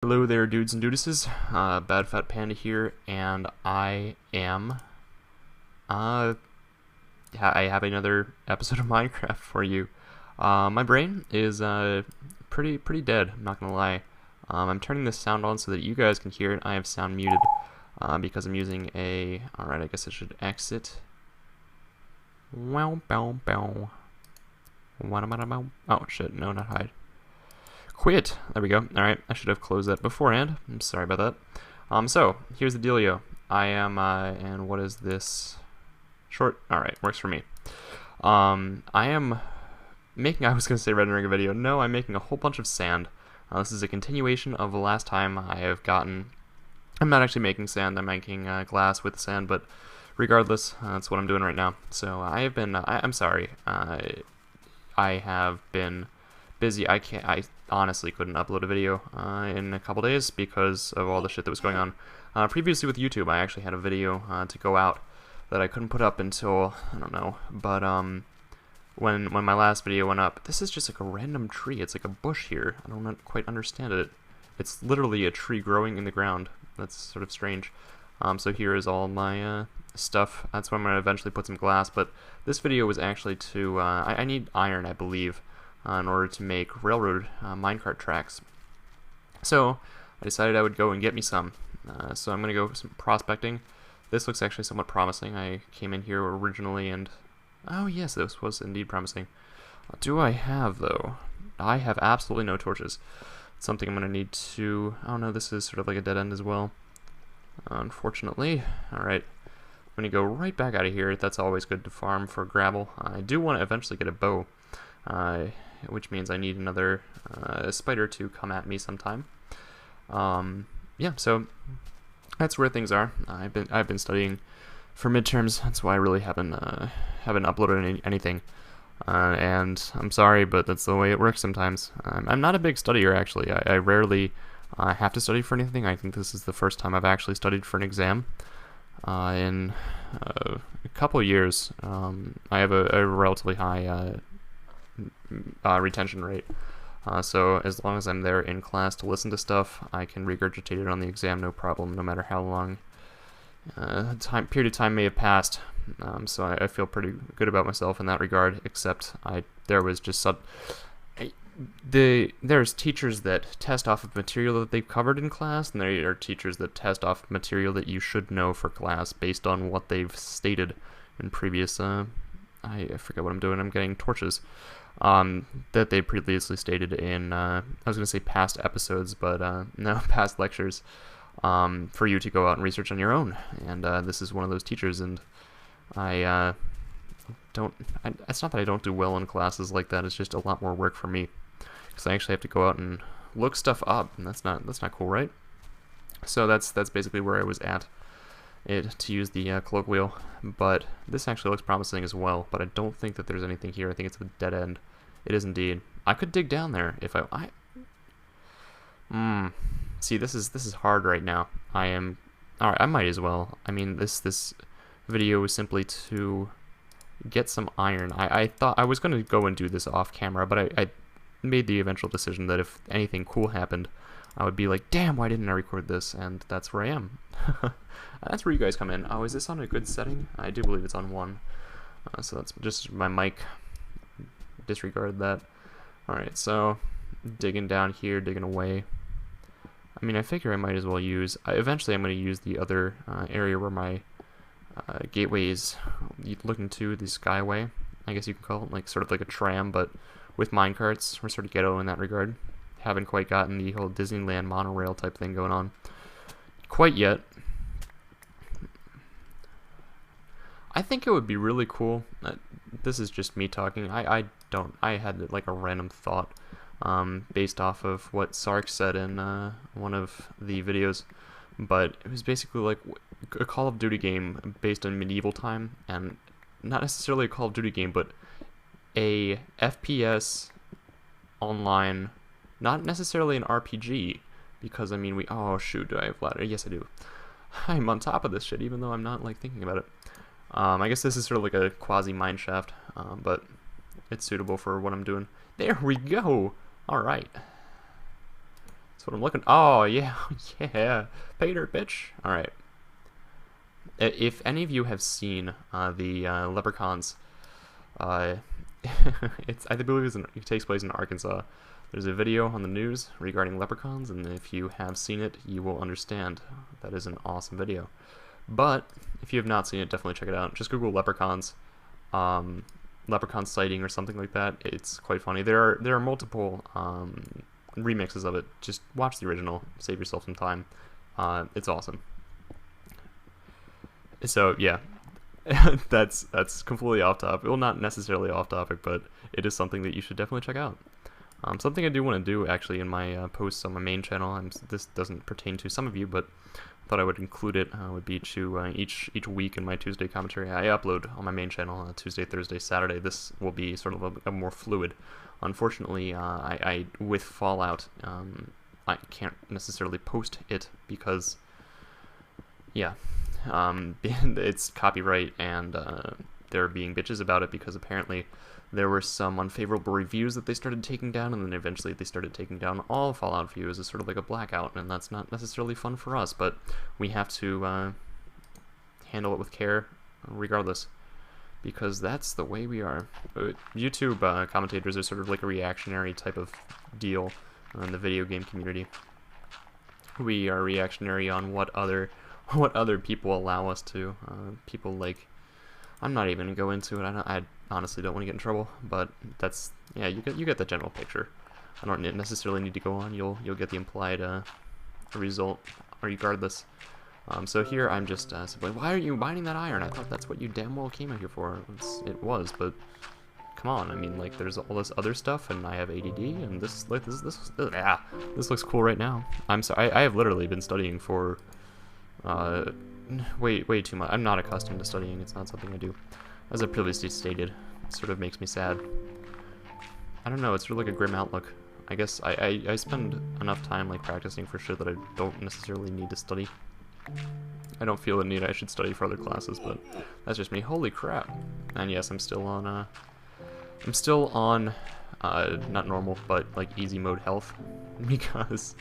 Hello there, dudes and dudesses. Bad Fat Panda here, and I am, I have another episode of Minecraft for you. My brain is, pretty dead, I'm not gonna lie. I'm turning this sound on so that you guys can hear it. I have sound muted, because I'm using a, alright, I guess I should exit. Wow, bow, bow. Oh, shit, no, not hide. Quit! There we go. Alright, I should have closed that beforehand. I'm sorry about that. So, here's the dealio. I am, and what is this? Short? Alright, works for me. I am making, I was going to say rendering a video. No, I'm making a whole bunch of sand. This is a continuation of the last time I have gotten, I'm not actually making sand, I'm making glass with sand, but regardless, that's what I'm doing right now. So, I have been, I'm sorry, I have been busy. I honestly couldn't upload a video in a couple days because of all the shit that was going on. Previously with YouTube, I actually had a video to go out that I couldn't put up until, I don't know, but when my last video went up, this is just like a random tree. It's like a bush here. I don't quite understand it. It's literally a tree growing in the ground. That's sort of strange. So here is all my stuff. That's where I'm going to eventually put some glass, but this video was actually to, I need iron, I believe, in order to make railroad minecart tracks. So I decided I would go and get me some. So I'm going to go some prospecting. This looks actually somewhat promising. I came in here originally and... oh yes, this was indeed promising. What do I have though? I have absolutely no torches. It's something I'm going to need to... oh no, this is sort of like a dead end as well. Unfortunately. Alright. I'm going to go right back out of here. That's always good to farm for gravel. I do want to eventually get a bow. Which means I need another spider to come at me sometime. Yeah, so that's where things are. I've been studying for midterms. That's why I really haven't uploaded anything. And I'm sorry, but that's the way it works sometimes. I'm not a big studier actually. I rarely have to study for anything. I think this is the first time I've actually studied for an exam in a couple years. I have a relatively high retention rate. So as long as I'm there in class to listen to stuff, I can regurgitate it on the exam no problem, no matter how long period of time may have passed. So I feel pretty good about myself in that regard, except there was just there's teachers that test off of material that they've covered in class, and there are teachers that test off material that you should know for class based on what they've stated in previous I forget what I'm doing. I'm getting torches. That they previously stated in, I was going to say past episodes, but no, past lectures, for you to go out and research on your own. And this is one of those teachers, and it's not that I don't do well in classes like that, it's just a lot more work for me, because I actually have to go out and look stuff up, and that's not cool, right? So that's basically where I was at to use the colloquial, but this actually looks promising as well, but I don't think that there's anything here. I think it's a dead end. It is indeed. I could dig down there if see, this is hard right now. Alright, I might as well. I mean, this video was simply to get some iron. I thought I was going to go and do this off camera, but I made the eventual decision that if anything cool happened, I would be like, damn, why didn't I record this? And that's where I am. That's where you guys come in. Oh, is this on a good setting? I do believe it's on 1. So that's just my mic. Disregard that. Alright, so digging down here, digging away. I mean, I figure I might as well use... eventually I'm going to use the other area where my gateway is looking to, the skyway. I guess you could call it, like sort of like a tram, but with minecarts. We're sort of ghetto in that regard. Haven't quite gotten the whole Disneyland monorail type thing going on quite yet. I think it would be really cool. This is just me talking. I had like a random thought based off of what Sark said in one of the videos, but it was basically like a Call of Duty game based on medieval time, and not necessarily a Call of Duty game, but a FPS online. Not necessarily an RPG, because I mean oh shoot, do I have ladder? Yes I do. I'm on top of this shit even though I'm not like thinking about it. I guess this is sort of like a quasi mineshaft, but it's suitable for what I'm doing. There we go! Alright. That's what I'm looking. Oh yeah, yeah. Paydirt, bitch. All right. If any of you have seen the Leprechauns, uh, I believe it takes place in Arkansas. There's a video on the news regarding leprechauns, and if you have seen it, you will understand. That is an awesome video. But if you have not seen it, definitely check it out. Just Google leprechauns, leprechaun sighting or something like that. It's quite funny. There are multiple remixes of it. Just watch the original. Save yourself some time. It's awesome. So yeah, that's completely off topic. Well, not necessarily off topic, but it is something that you should definitely check out. Something I do want to do actually in my posts on my main channel. This doesn't pertain to some of you, but I thought I would include it. Would be to each week in my Tuesday commentary I upload on my main channel Tuesday, Thursday, Saturday. This will be sort of a more fluid. Unfortunately, I with Fallout, I can't necessarily post it because, yeah. It's copyright, and they're being bitches about it because apparently there were some unfavorable reviews that they started taking down, and then eventually they started taking down all Fallout views as sort of like a blackout, and that's not necessarily fun for us, but we have to handle it with care regardless, because that's the way we are. YouTube commentators are sort of like a reactionary type of deal in the video game community. We are reactionary on what other people allow us to. People like, I'm not even gonna go into it. I honestly don't want to get in trouble, but that's, yeah, you get the general picture. I don't necessarily need to go on. You'll get the implied result regardless. So here I'm just simply, why are you mining that iron? I thought that's what you damn well came out here for. It was, but come on. I mean, like, there's all this other stuff, and I have ADD, and this looks cool right now. I'm sorry. I have literally been studying for way too much. I'm not accustomed to studying. It's not something I do. As I previously stated, it sort of makes me sad. I don't know, it's sort of like a grim outlook. I guess I spend enough time like practicing for shit that I don't necessarily need to study. I don't feel the need I should study for other classes, but that's just me. Holy crap. And yes, I'm still on not normal, but like easy mode health, because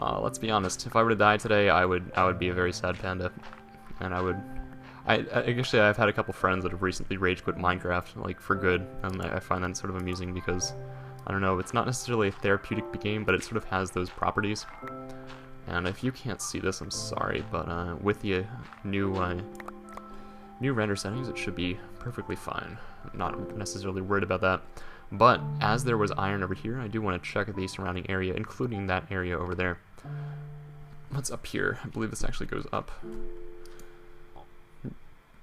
let's be honest, if I were to die today, I would be a very sad panda, and actually I've had a couple friends that have recently rage quit Minecraft, like for good, and I find that sort of amusing because, I don't know, it's not necessarily a therapeutic game, but it sort of has those properties. And if you can't see this, I'm sorry, but with the new render settings, it should be perfectly fine. I'm not necessarily worried about that. But as there was iron over here, I do want to check the surrounding area, including that area over there. What's up here? I believe this actually goes up.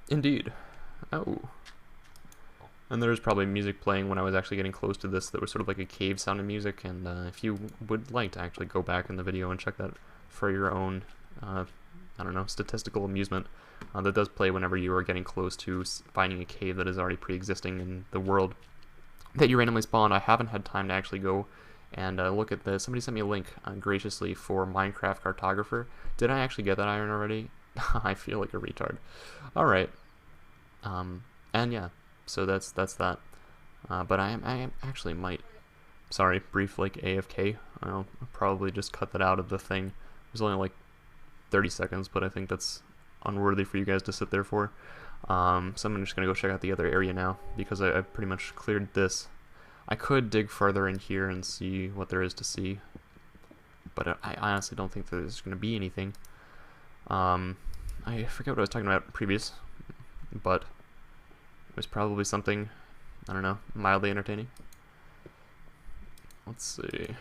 Indeed. Oh. And there's probably music playing when I was actually getting close to this that was sort of like a cave sounding music, and if you would like to actually go back in the video and check that for your own, I don't know, statistical amusement, that does play whenever you are getting close to finding a cave that is already pre-existing in the world that you randomly spawned. I haven't had time to actually go and look at this. Somebody sent me a link graciously for Minecraft Cartographer. Did I actually get that iron already? I feel like a retard. Alright. And yeah, so that's that. But I actually might, sorry, brief like AFK. I'll probably just cut that out of the thing. It was only like 30 seconds, but I think that's unworthy for you guys to sit there for. So I'm just gonna go check out the other area now, because I've pretty much cleared this. I could dig further in here and see what there is to see, but I honestly don't think there's gonna be anything. I forget what I was talking about previous, but it was probably something, I don't know, mildly entertaining. Let's see,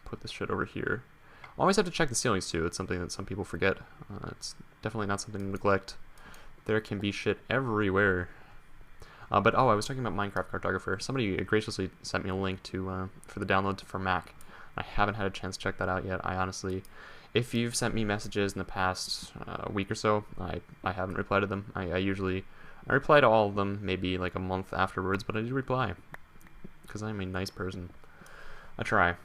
put this shit over here. Always have to check the ceilings too. It's something that some people forget. It's definitely not something to neglect. There can be shit everywhere. But oh, I was talking about Minecraft Cartographer. Somebody graciously sent me a link to for the download for Mac. I haven't had a chance to check that out yet. I honestly, if you've sent me messages in the past week or so, I haven't replied to them. I reply to all of them maybe like a month afterwards, but I do reply because I'm a nice person. I try.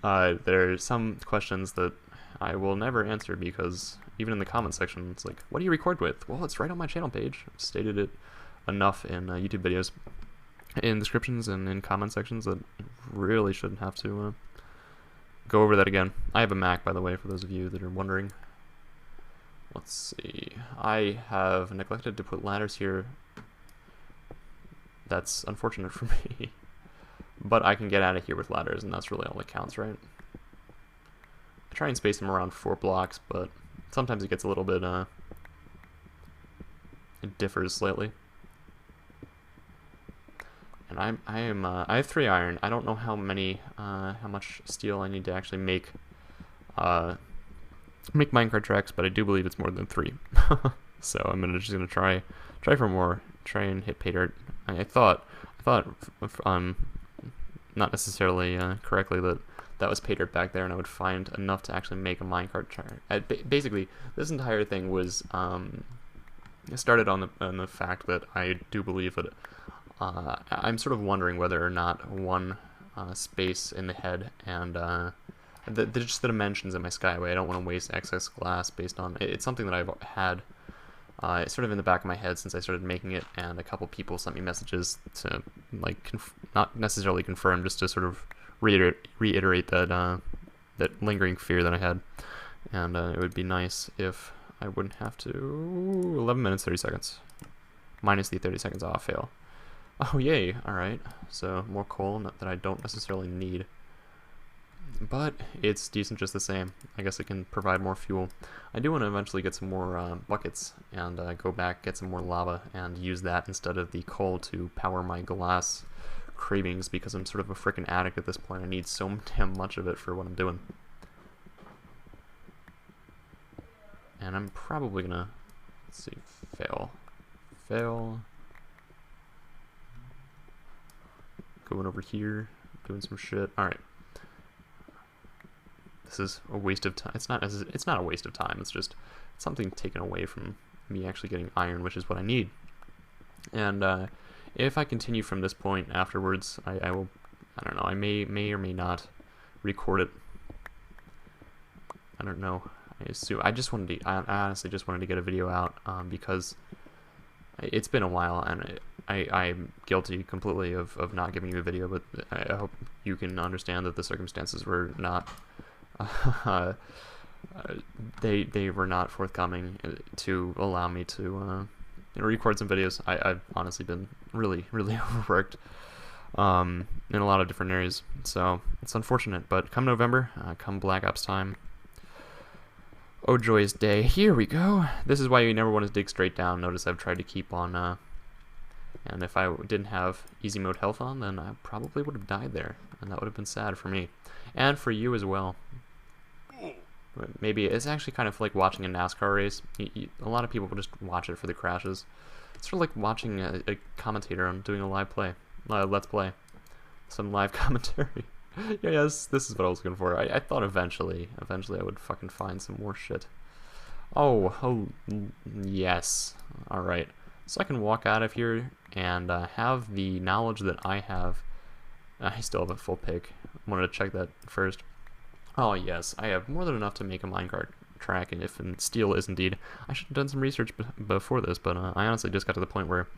There are some questions that I will never answer because even in the comment section, it's like, what do you record with? Well, it's right on my channel page. I've stated it enough in YouTube videos, in descriptions and in comment sections that really shouldn't have to go over that again. I have a Mac, by the way, for those of you that are wondering. Let's see. I have neglected to put ladders here. That's unfortunate for me. But I can get out of here with ladders, and that's really all that counts, right? I try and space them around 4 blocks, but sometimes it gets a little bit, it differs slightly. And I have 3 iron. I don't know how much steel I need to actually make minecart tracks, but I do believe it's more than 3. So I'm just gonna try for more. Try and hit Paydirt. I thought, not necessarily correctly, that was Paydirt back there, and I would find enough to actually make a minecart track. Basically, this entire thing was started on the fact that I do believe that I'm sort of wondering whether or not one space in the head and just the dimensions in my skyway. I don't want to waste excess glass based on it's something that I've had sort of in the back of my head since I started making it, and a couple people sent me messages to like not necessarily confirm, just to sort of reiterate that that lingering fear that I had, and it would be nice if I wouldn't have to 11 minutes 30 seconds minus the 30 seconds off fail. Oh yay! All right, so more coal that I don't necessarily need. But it's decent just the same. I guess it can provide more fuel. I do want to eventually get some more buckets and go back, get some more lava, and use that instead of the coal to power my glass cravings, because I'm sort of a freaking addict at this point. I need so damn much of it for what I'm doing. And I'm probably gonna, let's see, fail. Going over here, doing some shit. All right. This is a waste of time. It's not a waste of time. It's just something taken away from me actually getting iron, which is what I need. And if I continue from this point afterwards, I will. I don't know. I may or may not record it. I don't know. I assume I honestly just wanted to get a video out because it's been a while, and I'm guilty completely of not giving you a video. But I hope you can understand that the circumstances were not. They were not forthcoming to allow me to record some videos. I've honestly been really overworked in a lot of different areas, so it's unfortunate. But come November, come Black Ops time, oh joyous day, here we go. This is why you never want to dig straight down. Notice I've tried to keep on and if I didn't have easy mode health on, then I probably would have died there, and that would have been sad for me and for you as well. Maybe it's actually kind of like watching a NASCAR race. A lot of people will just watch it for the crashes. It's sort of like watching a commentator on doing a live play, let's play, some live commentary. Yes, this is what I was looking for. I thought eventually I would fucking find some more shit. Oh, yes. All right. So I can walk out of here and have the knowledge that I have. I still have a full pick. I wanted to check that first. Oh yes, I have more than enough to make a minecart track, and if steel is indeed, I should have done some research before this, but I honestly just got to the point where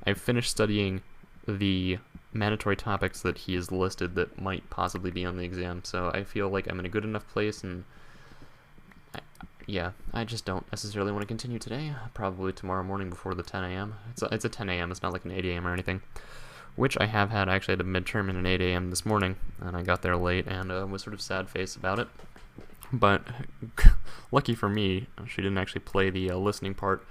I've finished studying the mandatory topics that he has listed that might possibly be on the exam, so I feel like I'm in a good enough place, and yeah, I just don't necessarily want to continue today. Probably tomorrow morning before the 10 a.m. It's a 10 a.m., it's not like an 8 a.m. or anything. Which I have had. I actually had a midterm in an 8 a.m. this morning, and I got there late and was sort of sad face about it. But lucky for me, she didn't actually play the listening part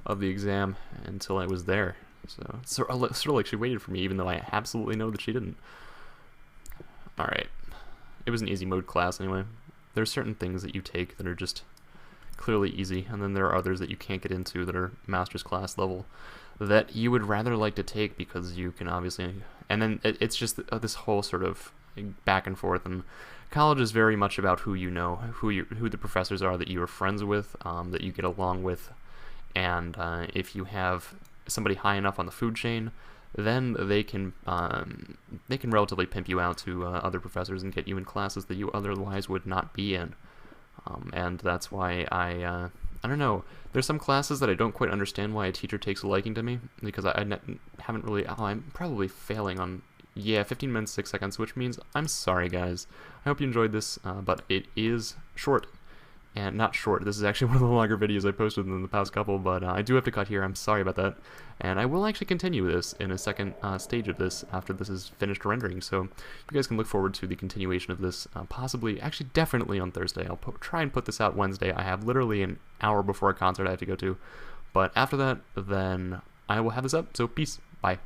of the exam until I was there. So it's sort of like she waited for me, even though I absolutely know that she didn't. Alright. It was an easy mode class anyway. There's certain things that you take that are just clearly easy, and then there are others that you can't get into that are master's class level that you would rather like to take because you can obviously, and then it's just this whole sort of back and forth, and college is very much about who you know, who the professors are that you are friends with, that you get along with, and if you have somebody high enough on the food chain, then they can relatively pimp you out to other professors and get you in classes that you otherwise would not be in, and that's why I don't know. There's some classes that I don't quite understand why a teacher takes a liking to me, because I haven't really. Oh, I'm probably failing on yeah, 15 minutes, 6 seconds, which means I'm sorry, guys. I hope you enjoyed this, but it is short. And not short, this is actually one of the longer videos I posted in the past couple, but I do have to cut here, I'm sorry about that. And I will actually continue this in a second stage of this after this is finished rendering, so you guys can look forward to the continuation of this, possibly, actually definitely on Thursday. I'll try and put this out Wednesday. I have literally an hour before a concert I have to go to, but after that, then I will have this up, so peace, bye.